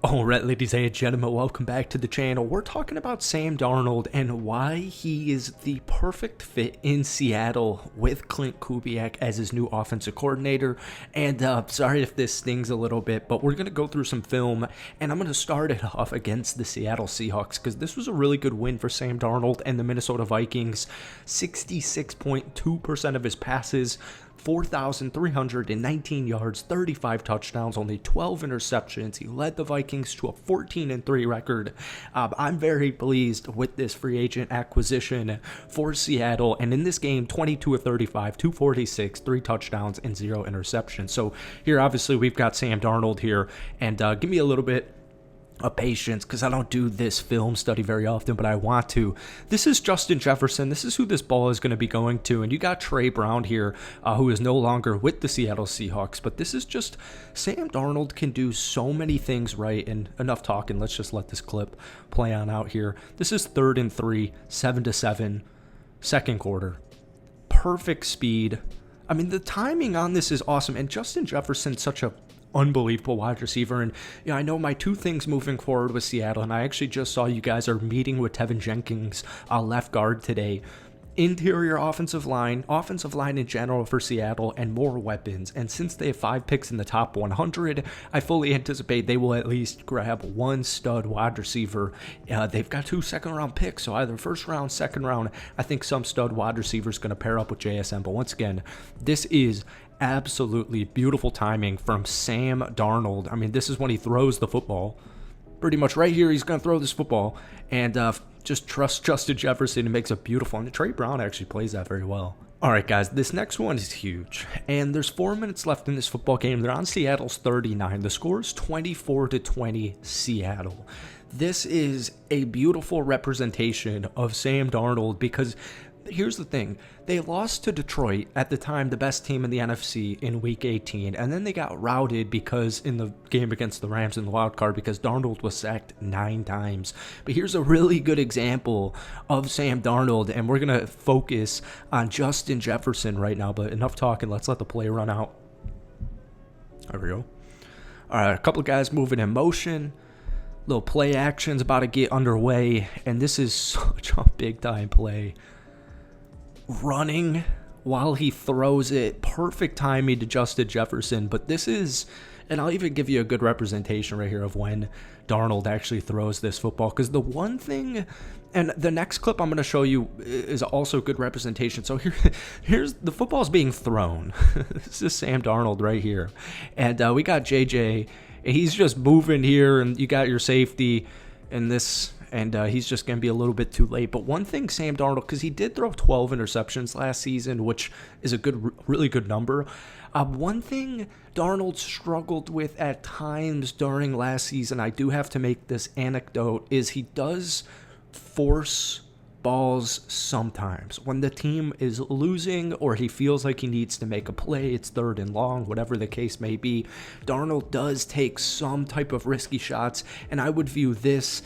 Alright, ladies and gentlemen, welcome back to the channel. We're talking about Sam Darnold and why he is the perfect fit in Seattle with Clint Kubiak as his new offensive coordinator. And sorry if this stings a little bit, but we're going to go through some film, and I'm going to start it off against the Seattle Seahawks because this was a really good win for Sam Darnold and the Minnesota Vikings. 66.2% of his passes, 4,319 yards, 35 touchdowns, only 12 interceptions. He led the Vikings to a 14-3 record. I'm very pleased with this free agent acquisition for Seattle. And in this game, 22 of 35, 246, 3 touchdowns, and 0 interceptions. So here, obviously, we've got Sam Darnold here. And give me a little bit of patience because I don't do this film study very often, but I want to. This is Justin Jefferson. This is who this ball is going to be going to. And you got Trey Brown here, who is no longer with the Seattle Seahawks. But this is just Sam Darnold can do so many things right. And enough talking. Let's just let this clip play on out here. This is 3rd and 3, 7-7, second quarter. Perfect speed. I mean, the timing on this is awesome. And Justin Jefferson's such a unbelievable wide receiver. And I know my two things moving forward with Seattle, and I actually just saw you guys are meeting with Tevin Jenkins, left guard today. Interior offensive line in general for Seattle, and more weapons. And since they have 5 picks in the top 100, I fully anticipate they will at least grab one stud wide receiver. They've got 2 second-round picks, so either first round, second round. I think some stud wide receiver is going to pair up with JSN. But once again, this is absolutely beautiful timing from Sam Darnold. I mean, this is when he throws the football. Pretty much right here, he's going to throw this football. And just trust Justin Jefferson. He makes a beautiful, and Trey Brown actually plays that very well. All right, guys, this next one is huge. And there's 4 minutes left in this football game. They're on Seattle's 39. The score is 24-20 Seattle. This is a beautiful representation of Sam Darnold because here's the thing. They lost to Detroit, at the time the best team in the NFC, in Week 18, and then they got routed because in the game against the Rams in the wild card because Darnold was sacked 9 times. But here's a really good example of Sam Darnold, and we're going to focus on Justin Jefferson right now, but enough talking. Let's let the play run out. There we go. All right, a couple of guys moving in motion. Little play action's about to get underway, and this is such a big-time play. Running while he throws it. Perfect timing to Justin Jefferson. But this is, and I'll even give you a good representation right here of when Darnold actually throws this football. Because the one thing, and the next clip I'm going to show you is also good representation. So here's the football's being thrown. This is Sam Darnold right here. And we got JJ. And he's just moving here, and you got your safety in this. And he's just going to be a little bit too late. But one thing, Sam Darnold, because he did throw 12 interceptions last season, which is a really good number. One thing Darnold struggled with at times during last season, I do have to make this anecdote, is he does force balls sometimes. When the team is losing or he feels like he needs to make a play, it's 3rd and long, whatever the case may be, Darnold does take some type of risky shots. And I would view this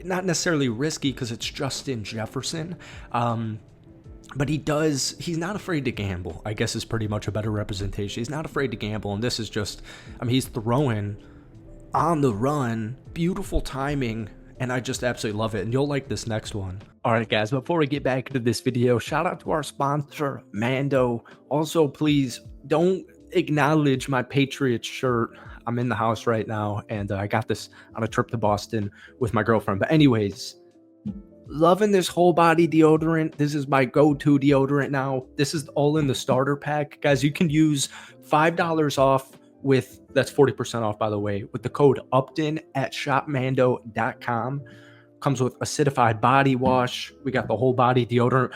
not necessarily risky because it's Justin Jefferson, but he's not afraid to gamble, I guess is pretty much a better representation. He's not afraid to gamble, and this is just, I mean, he's throwing on the run, beautiful timing, and I just absolutely love it, and you'll like this next one. All right, guys, before we get back into this video, shout out to our sponsor, Mando. Also, please don't acknowledge my Patriots shirt. I'm in the house right now, and I got this on a trip to Boston with my girlfriend. But anyways, loving this whole body deodorant. This is my go-to deodorant now. This is all in the starter pack. Guys, you can use $5 off with, that's 40% off, by the way, with the code UPTON at shopmando.com. Comes with acidified body wash. We got the whole body deodorant,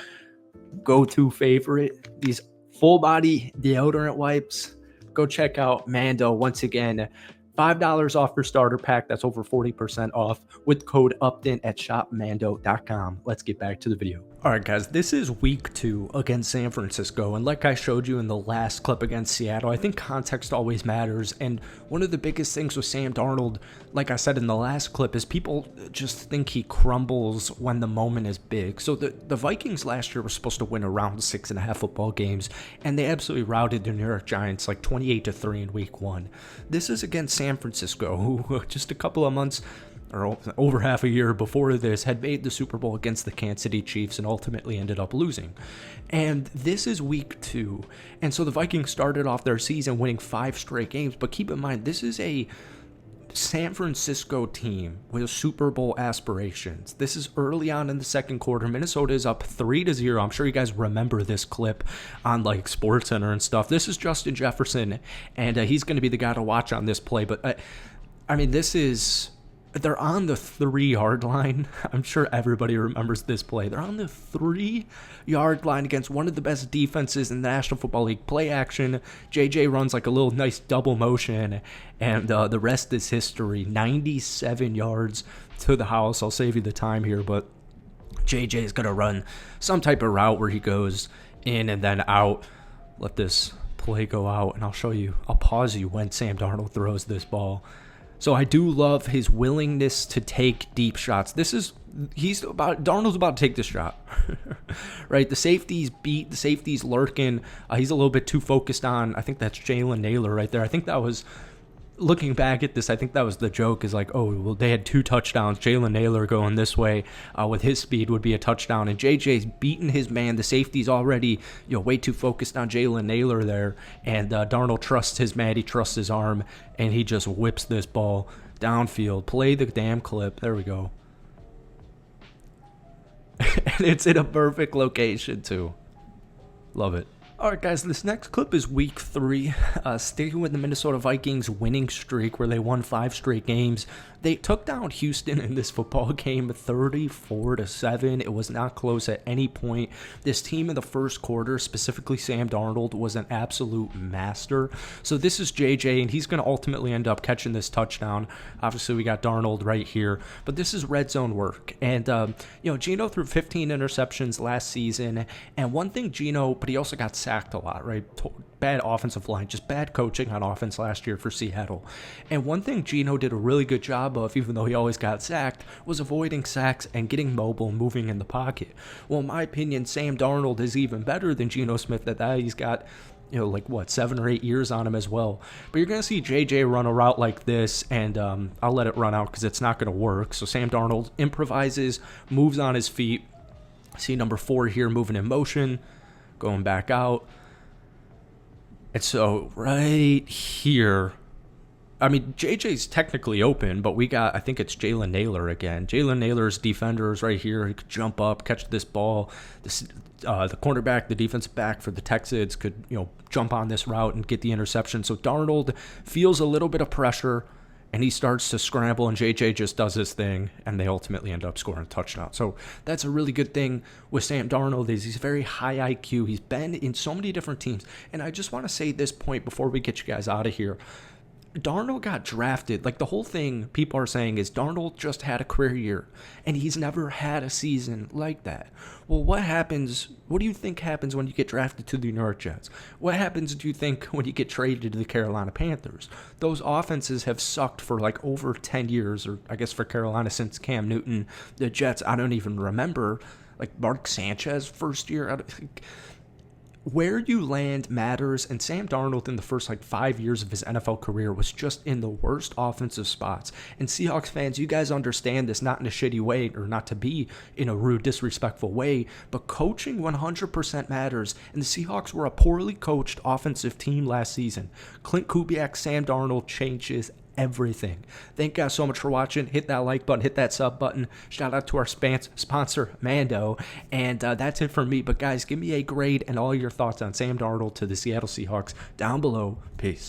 go-to favorite. These full body deodorant wipes. Go check out Mando. Once again, $5 off your starter pack. That's over 40% off with code UPTON at shopmando.com. Let's get back to the video. All right, guys, this is week 2 against San Francisco, and like I showed you in the last clip against Seattle, I think context always matters, and one of the biggest things with Sam Darnold, like I said in the last clip, is people just think he crumbles when the moment is big. So the Vikings last year were supposed to win around 6.5 football games, and they absolutely routed the New York Giants like 28-3 in week 1. This is against San Francisco, who just a couple of months or over half a year before this, had made the Super Bowl against the Kansas City Chiefs and ultimately ended up losing. And this is week 2. And so the Vikings started off their season winning 5 straight games. But keep in mind, this is a San Francisco team with Super Bowl aspirations. This is early on in the second quarter. Minnesota is up 3-0. I'm sure you guys remember this clip on like SportsCenter and stuff. This is Justin Jefferson, and he's going to be the guy to watch on this play. But I mean, this is... They're on the 3-yard line. I'm sure everybody remembers this play. They're on the 3-yard line against one of the best defenses in the National Football League. Play action. JJ runs like a little nice double motion, and the rest is history. 97 yards to the house. I'll save you the time here, but JJ is going to run some type of route where he goes in and then out. Let this play go out, and I'll show you. I'll pause you when Sam Darnold throws this ball. So I do love his willingness to take deep shots. Darnold's about to take this shot, right? The safety's beat, the safety's lurking. He's a little bit too focused on, I think that's Jalen Naylor right there. I think that was, looking back at this, I think that was the joke, is like, oh, well, they had 2 touchdowns. Jalen Naylor going this way with his speed would be a touchdown. And JJ's beating his man. The safety's already, way too focused on Jalen Naylor there. And Darnold trusts his man. He trusts his arm. And he just whips this ball downfield. Play the damn clip. There we go. And it's in a perfect location, too. Love it. All right, guys, this next clip is week 3. Sticking with the Minnesota Vikings winning streak where they won 5 straight games. They took down Houston in this football game 34-7. It was not close at any point. This team in the first quarter, specifically Sam Darnold, was an absolute master. So this is JJ, and he's going to ultimately end up catching this touchdown. Obviously, we got Darnold right here, but this is red zone work. And, Geno threw 15 interceptions last season. And one thing but he also got sacked a lot, right? Bad offensive line, just bad coaching on offense last year for Seattle. And one thing Geno did a really good job of, even though he always got sacked, was avoiding sacks and getting mobile and moving in the pocket. Well, in my opinion, Sam Darnold is even better than Geno Smith at that. He's got 7 or 8 years on him as well. But you're going to see JJ run a route like this, and I'll let it run out because it's not going to work. So Sam Darnold improvises, moves on his feet. See number 4 here moving in motion, going back out. And so right here, I mean, JJ's technically open, but I think it's Jalen Naylor again. Jalen Naylor's defenders right here. He could jump up, catch this ball. The cornerback, the defensive back for the Texans could, jump on this route and get the interception. So Darnold feels a little bit of pressure, and he starts to scramble, and JJ just does his thing, and they ultimately end up scoring a touchdown. So that's a really good thing with Sam Darnold, is he's very high IQ. He's been in so many different teams. And I just want to say this point before we get you guys out of here. Darnold got drafted. Like, the whole thing people are saying is Darnold just had a career year, and he's never had a season like that. Well, what do you think happens when you get drafted to the New York Jets? What happens, do you think, when you get traded to the Carolina Panthers? Those offenses have sucked for like over 10 years, or I guess for Carolina since Cam Newton. The Jets, I don't even remember, like Mark Sanchez first year. Where you land matters, and Sam Darnold in the first 5 years of his NFL career was just in the worst offensive spots. And Seahawks fans, you guys understand this, not in a shitty way, or not to be in a rude, disrespectful way, but coaching 100% matters, and the Seahawks were a poorly coached offensive team last season. Clint Kubiak, Sam Darnold changes everything. Thank you guys so much for watching. Hit that like button, hit that sub button. Shout out to our sponsor, Mando. And that's it for me. But guys, give me a grade and all your thoughts on Sam Darnold to the Seattle Seahawks down below. Peace.